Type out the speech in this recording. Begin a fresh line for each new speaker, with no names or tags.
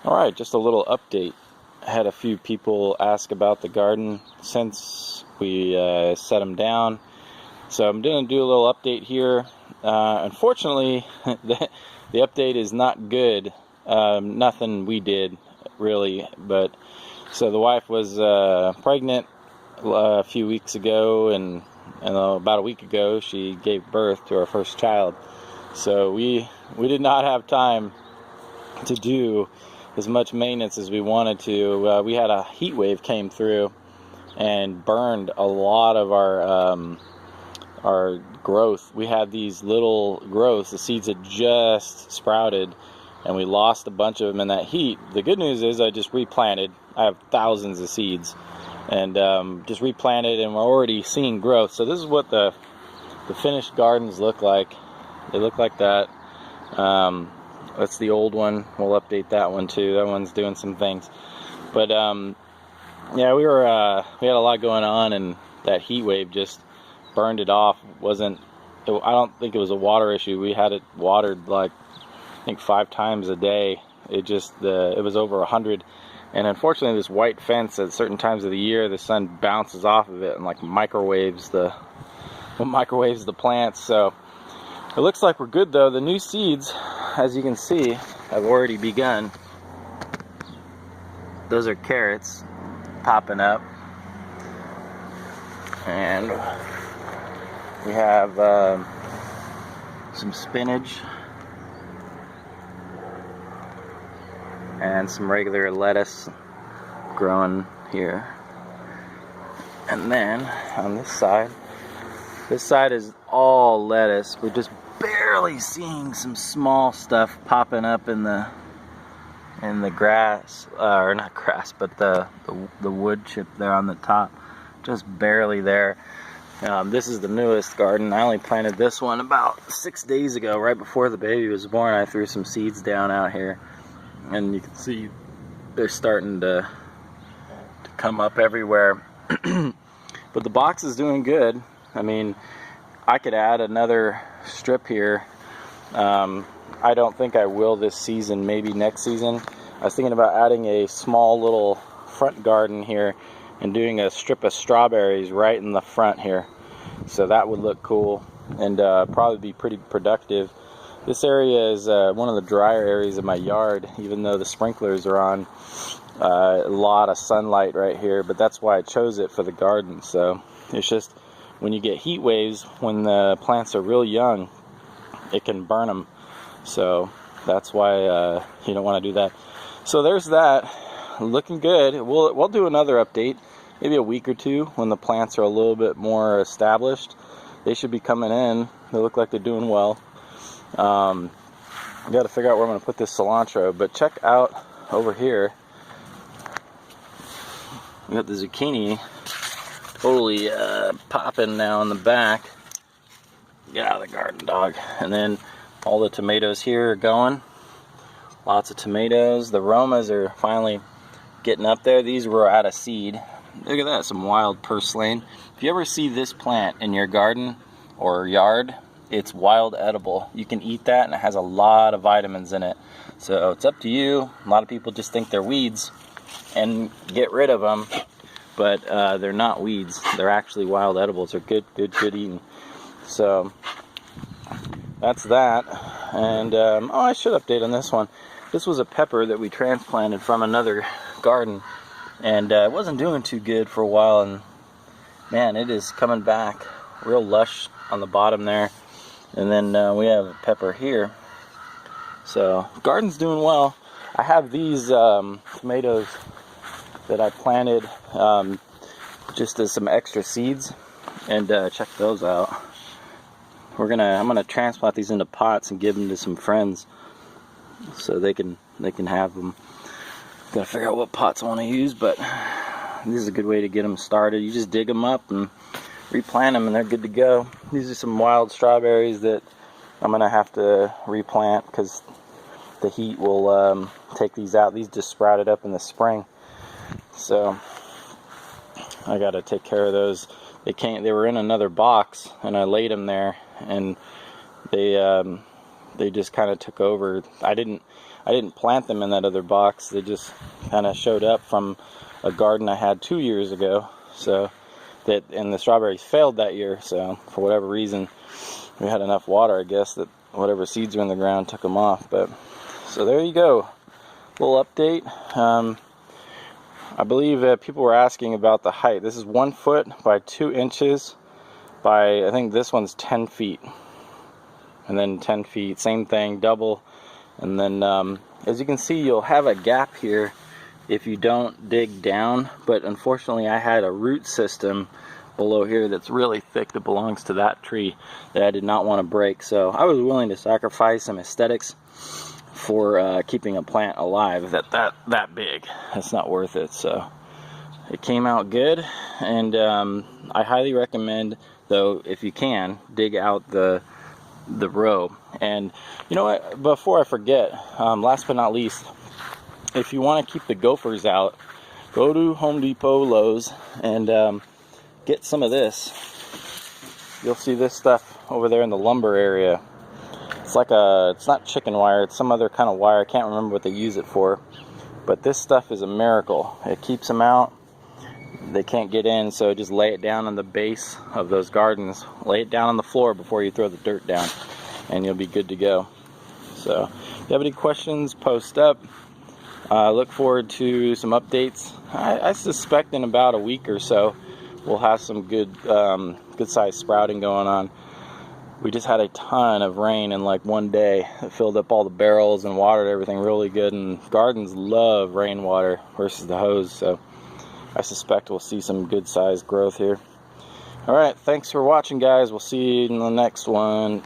Alright, just a little update. I had a few people ask about the garden since we set them down. So I'm going to do a little update here. Unfortunately, the update is not good. Nothing we did, really. But so the wife was pregnant a few weeks ago, and about a week ago she gave birth to our first child. So we did not have time to do as much maintenance as we wanted to. We had a heat wave came through and burned a lot of our growth. We had these little growths. The seeds had just sprouted, and we lost a bunch of them in that heat. The good news is I just replanted. I have thousands of seeds, and just replanted, and we're already seeing growth. So this is what the finished gardens look like. They look like that. That's the old one. We'll update that one too. That one's doing some things. But yeah, we had a lot going on, and that heat wave just burned it off. I don't think it was a water issue. We had it watered like I think 5 times a day. It was over 100. And unfortunately, this white fence at certain times of the year, the sun bounces off of it and like microwaves the plants. So it looks like we're good though. The new seeds, as you can see, have already begun. Those are carrots popping up, and we have some spinach and some regular lettuce growing here. And then on this side is all lettuce. We're just barely seeing some small stuff popping up in the grass, or not grass, but the wood chip there on the top, just barely there. This is the newest garden. I only planted this one about 6 days ago, right before the baby was born. I threw some seeds down out here, and you can see they're starting to come up everywhere. But the box is doing good. I mean, I could add another strip here. I don't think I will this season, maybe next season. I was thinking about adding a small little front garden here and doing a strip of strawberries right in the front here. So that would look cool and probably be pretty productive. This area is one of the drier areas of my yard, even though the sprinklers are on. A lot of sunlight right here, but that's why I chose it for the garden. So it's just when you get heat waves, when the plants are real young, it can burn them. So that's why you don't want to do that. So there's that. Looking good. We'll do another update, maybe a week or two, when the plants are a little bit more established. They should be coming in. They look like they're doing well. I got to figure out where I'm going to put this cilantro, but check out over here. We got the zucchini totally popping now in the back. Get out of the garden, dog. And then all the tomatoes here are going. Lots of tomatoes. The Romas are finally getting up there. These were out of seed. Look at that, some wild purslane. If you ever see this plant in your garden or yard, it's wild edible. You can eat that, and it has a lot of vitamins in it. So it's up to you. A lot of people just think they're weeds and get rid of them, but they're not weeds. They're actually wild edibles. They're good eating. So that's that. And I should update on this one. This was a pepper that we transplanted from another garden, and it wasn't doing too good for a while, and man, it is coming back real lush on the bottom there. And then we have a pepper here. So garden's doing well. I have these tomatoes that I planted just as some extra seeds, and check those out. I'm gonna transplant these into pots and give them to some friends so they can have them. Gotta figure out what pots I want to use, but this is a good way to get them started. You just dig them up and replant them, and they're good to go. These are some wild strawberries that I'm gonna have to replant because the heat will take these out. These just sprouted up in the spring, so I gotta take care of those. They were in another box, and I laid them there, and they just kind of took over. I didn't plant them in that other box. They just kind of showed up from a garden I had 2 years ago. So and the strawberries failed that year. So for whatever reason, we had enough water, I guess, that whatever seeds were in the ground took them off. But so there you go, little update. I believe people were asking about the height. This is 1 foot by 2 inches by, I think this one's 10 feet. And then 10 feet, same thing, double. And then as you can see, you'll have a gap here if you don't dig down. But unfortunately, I had a root system below here that's really thick that belongs to that tree that I did not want to break. So I was willing to sacrifice some aesthetics for keeping a plant alive that big. It's not worth it. So it came out good, and I highly recommend, though, if you can, dig out the row. And you know what, before I forget, last but not least, if you want to keep the gophers out, go to Home Depot, Lowe's, and get some of this. You'll see this stuff over there in the lumber area. It's like it's not chicken wire, it's some other kind of wire. I can't remember what they use it for, but this stuff is a miracle. It keeps them out. They can't get in, so just lay it down on the base of those gardens. Lay it down on the floor before you throw the dirt down, and you'll be good to go. So if you have any questions, post up. Look forward to some updates. I suspect in about a week or so we'll have some good sized sprouting going on. We just had a ton of rain in like one day. It filled up all the barrels and watered everything really good, and gardens love rainwater versus the hose, so I suspect we'll see some good sized growth here. Alright, thanks for watching, guys. We'll see you in the next one.